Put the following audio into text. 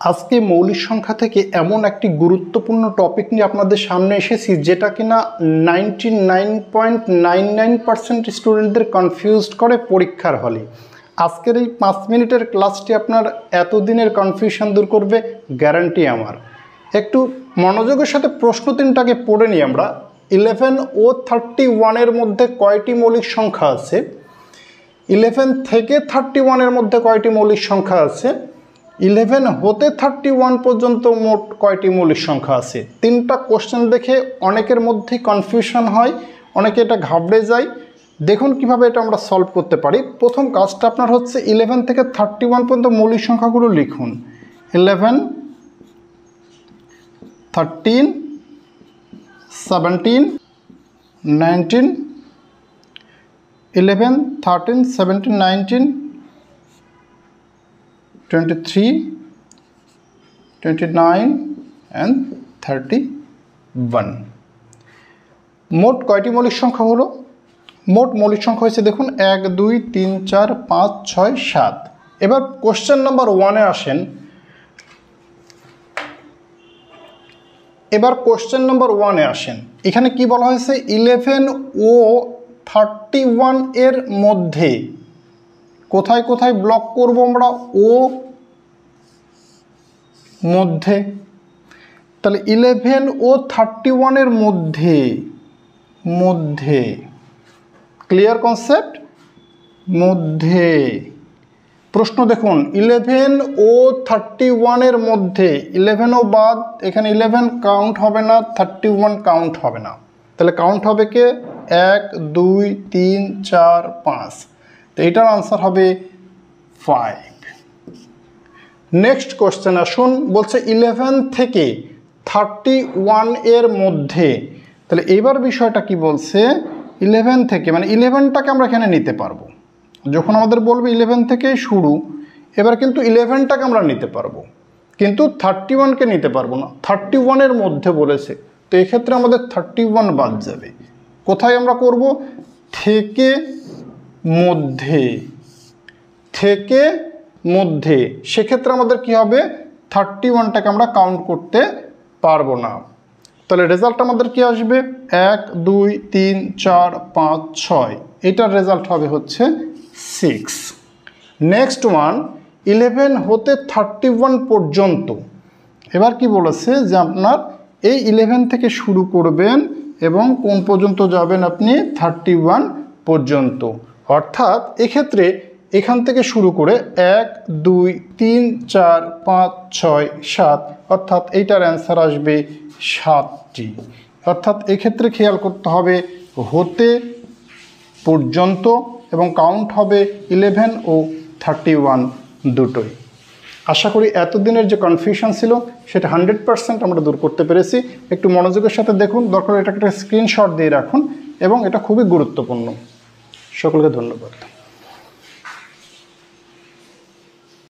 আজকে মৌলিক সংখ্যা থেকে এমন একটি গুরুত্বপূর্ণ টপিক নিয়ে আপনাদের সামনে এসেছি যেটা কিনা 99.99% স্টুডেন্টদের কনফিউজড করে পরীক্ষার হলে। আজকের এই 5 মিনিটের ক্লাসটি আপনার এতদিনের কনফিউশন দূর করবে, গ্যারান্টি আমার। একটু মনোযোগের সাথে প্রশ্ন তিনটাকে পড়ে নিই আমরা। 11 ও 31 এর মধ্যে কয়টি মৌলিক সংখ্যা আছে? 11 থেকে 31 এর মধ্যে কয়টি মৌলিক সংখ্যা আছে? 11 হতে 31 পর্যন্ত মোট কয়টি মৌলিক সংখ্যা আছে? তিনটা কোশ্চেন দেখে অনেকের মধ্যেই কনফিউশন হয়, অনেকে এটা ঘাবড়ে যায়। দেখুন কিভাবে এটা আমরা সলভ করতে পারি। প্রথম কাজটা আপনার হচ্ছে 11 থেকে 31 পর্যন্ত মৌলিক সংখ্যাগুলো লিখুন। 11, 13, 17, 19, 11, 13, 17, 19, 23, 29 and 31। মোট কয়টি মৌলিক সংখ্যা হলো? মোট মৌলিক সংখ্যা হয়েছে দেখুন 1, 2, 3, 4, 5, 6, 7। এবার কোশ্চেন নাম্বার 1-এ আসেন। এখানে কি বলা হয়েছে? 11 ও 31 এর মধ্যে কোথায় কোথায় ব্লক করব আমরা? ও মধ্যে। তাহলে 11 ও 31 এর মধ্যে ক্লিয়ার কনসেপ্ট? মধ্যে। প্রশ্ন দেখুন 11 ও 31 এর মধ্যে 11 ও বাদ, এখানে 11 কাউন্ট হবে না, 31 কাউন্ট হবে না। তাহলে কাউন্ট হবে কে? 1, 2, 3, 4, 5। তো এটার আনসার হবে 5। নেক্সট কোশ্চেন আসুন, বলছে 11 থেকে 31 এর মধ্যে। তাহলে এইবার বিষয়টা কি বলছে? 11 থেকে মানে 11টাকে আমরা এখানে নিতে পারবো। যখন আমাদের বলবে 11 থেকেই শুরু, এবার কিন্তু 11টাকে আমরা নিতে পারবো, কিন্তু 31কে নিতে পারবো না। 31 এর মধ্যে বলেছে, তো এক্ষেত্রে আমাদের 31 বাদ যাবে। কোথায় আমরা করব? থেকে মধ্যে। সেক্ষেত্রে আমাদের কি হবে? 31টাকে আমরা কাউন্ট করতে পারবো না। তাহলে রেজাল্ট আমাদের কি আসবে? 1, 2, 3, 4, 5, 6। এটার রেজাল্ট হবে হচ্ছে 6। নেক্সট ওয়ান 11 হতে 31 পর্যন্ত। এবার কি বলেছে যে আপনার এই 11 থেকে শুরু করবেন এবং কোন পর্যন্ত যাবেন আপনি? 31 পর্যন্ত। অর্থাৎ এক্ষেত্রে এখান থেকে শুরু করে 1, 2, 3, 4, 5, 6, 7, অর্থাৎ এইটার অ্যান্সার আসবে 7টি। অর্থাৎ এক্ষেত্রে খেয়াল করতে হবে হতে পর্যন্ত এবং কাউন্ট হবে 11 ও 31 দুটোই। আশা করি এতদিনের যে কনফিউশন ছিল সেটা 100% আমরা দূর করতে পেরেছি। একটু মনোযোগের সাথে দেখুন, দরকার এটা একটা স্ক্রিনশট দিয়ে রাখুন এবং এটা খুবই গুরুত্বপূর্ণ। সকলকে ধন্যবাদ।